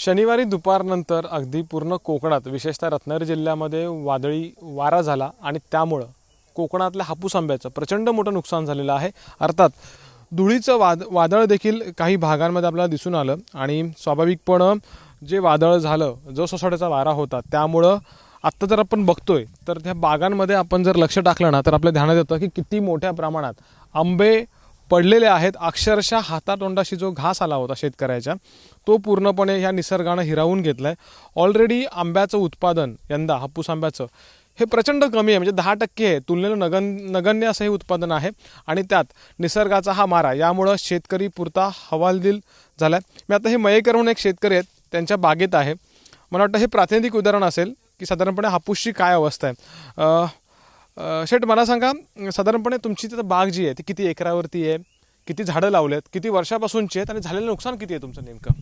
शनिवारी दुपारनंतर अगदी पूर्ण कोकणात विशेषतः रत्नागिरी जिल्ह्यामध्ये वादळी वारा झाला आणि त्यामुळं कोकणातल्या हापूस आंब्याचं प्रचंड मोठं नुकसान झालेलं आहे। अर्थात धुळीचं वादळ देखील काही भागांमध्ये आपल्याला दिसून आलं आणि स्वाभाविकपणे जे वादळ झालं जो सोसाट्याचा वारा होता त्यामुळं आत्ता जर आपण बघतोय तर त्या बागांमध्ये आपण जर लक्ष टाकलं ना तर आपल्या ध्यानात येतं की किती मोठ्या प्रमाणात आंबे पडलेले आहेत। अक्षरशः हातातोंडाशी जो घास आला होता शेतकऱ्याच्या तो पूर्णपणे ह्या निसर्गानं हिरावून घेतलाय। ऑलरेडी आंब्याचं उत्पादन यंदा हापूस आंब्याचं हे प्रचंड कमी आहे, म्हणजे 10% आहे, तुलनेनं नगण्य असं हे उत्पादन आहे आणि त्यात निसर्गाचा हा मारा यामुळं शेतकरी पुरता हवालदिल झालाय। मी आता हे मयेकर म्हणून एक शेतकरी आहेत त्यांच्या बागेत आहे। मला वाटतं हे प्रातिनिधिक उदाहरण असेल की साधारणपणे हापूसची काय अवस्था आहे। शेठ मला सांगा, साधारणपणे तुमची तिथं बाग जी आहे ती किती एकरावरती आहे, किती झाडं लावलेत, किती वर्षापासूनची आहेत आणि झालेलं नुकसान किती आहे तुमचं नेमकं?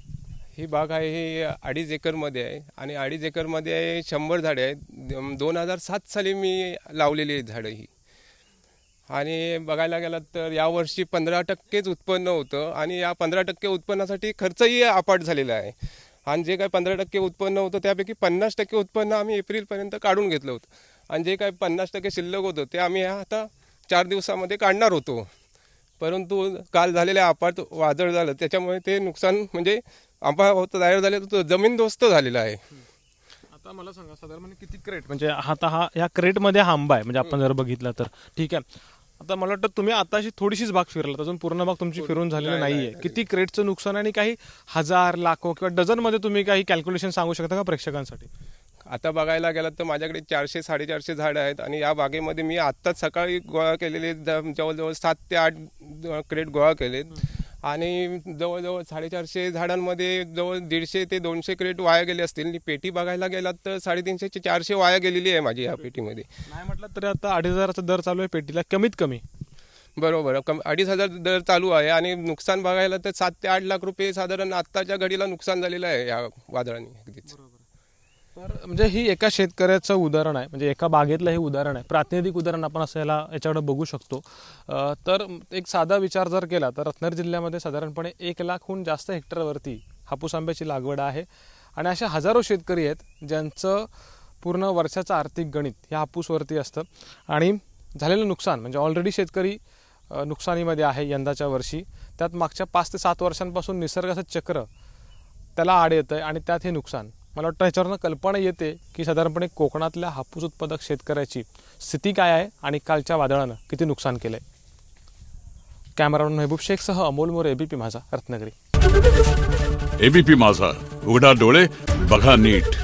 ही बाग आहे ही 2.5 एकरमध्ये आहे आणि 2.5 एकरमध्ये 100 झाडे आहेत। 2007 साली मी लावलेली आहेत झाडं ही। आणि बघायला गेलात तर यावर्षी 15%च उत्पन्न होतं आणि या 15% उत्पन्नासाठी खर्चही अपाट झालेला आहे। आणि जे काय 15% उत्पन्न होतं त्यापैकी 50% उत्पन्न आम्ही एप्रिलपर्यंत काढून घेतलं होतं आणि जे काय 50% शिल्लक होतं ते आम्ही आता 4 दिवसामध्ये काढणार होतो, परंतु काल झालेल्या अपाट वादळ झालं त्याच्यामुळे ते नुकसान म्हणजे आंबा तयार झाले तर जमीनदोस्त झालेला आहे। आता मला सांगा साधारणपणे किती क्रेट, म्हणजे आता हा ह्या क्रेटमध्ये हा आंबा आहे म्हणजे आपण जर बघितलं तर ठीक आहे। आता मला वाटतं तुम्ही आताशी थोडीशीच बाग फिरलात, अजून पूर्ण बाग तुमची फिरून झालेली नाहीये। किती क्रेटचं नुकसान आणि काही हजार लाखो किंवा डझनमध्ये तुम्ही काही कॅल्क्युलेशन सांगू शकता का प्रेक्षकांसाठी? आता बघायला गेलात तर माझ्याकडे 400-450 झाडं आहेत आणि या बागेमध्ये मी आत्ताच सकाळी गोळा केलेले जवळजवळ 7 ते 8 क्रेट गोळा केलेत आणि जवळजवळ 450 झाडांमध्ये जवळ 150 ते 200 क्रेट वाया गेले असतील आणि पेटी बघायला गेलात तर 350 ते 400 वाया गेलेली आहे माझी या पेटीमध्ये। नाही म्हटलं तरी आता 2,500चा दर चालू आहे पेटीला कमीत कमी। बरोबर, 2,500 दर चालू आहे आणि नुकसान बघायला तर 7 ते 8 लाख रुपये साधारण आत्ताच्या घडीला नुकसान झालेलं आहे या वादळाने अगदीच। तर म्हणजे ही एका शेतकऱ्याचं उदाहरण आहे, म्हणजे एका बागेतलं हे उदाहरण आहे, प्रातिनिधिक उदाहरण आपण असं याच्याकडे बघू शकतो। तर एक साधा विचार जर केला तर रत्नागिरी जिल्ह्यामध्ये साधारणपणे 1 लाखहून जास्त हेक्टरवरती हापूस आंब्याची लागवड आहे आणि अशा हजारो शेतकरी आहेत ज्यांचं पूर्ण वर्षाचं आर्थिक गणित ह्या हापूसवरती असतं आणि झालेलं नुकसान म्हणजे ऑलरेडी शेतकरी नुकसानीमध्ये आहे यंदाच्या वर्षी। त्यात मागच्या 5 ते 7 वर्षांपासून निसर्गाचं चक्र त्याला आड येतं आहे आणि त्यात हे नुकसान। मला वाटतं ह्याच्यावरनं कल्पना येते की साधारणपणे कोकणातल्या हापूस उत्पादक शेतकऱ्याची स्थिती काय आहे आणि कालच्या वादळानं किती नुकसान केलंय। कॅमेरामॅन महबूब शेखसह अमोल मोरे, एबीपी माझा, रत्नागिरी। एबीपी माझा, उघडा डोळे बघा नीट।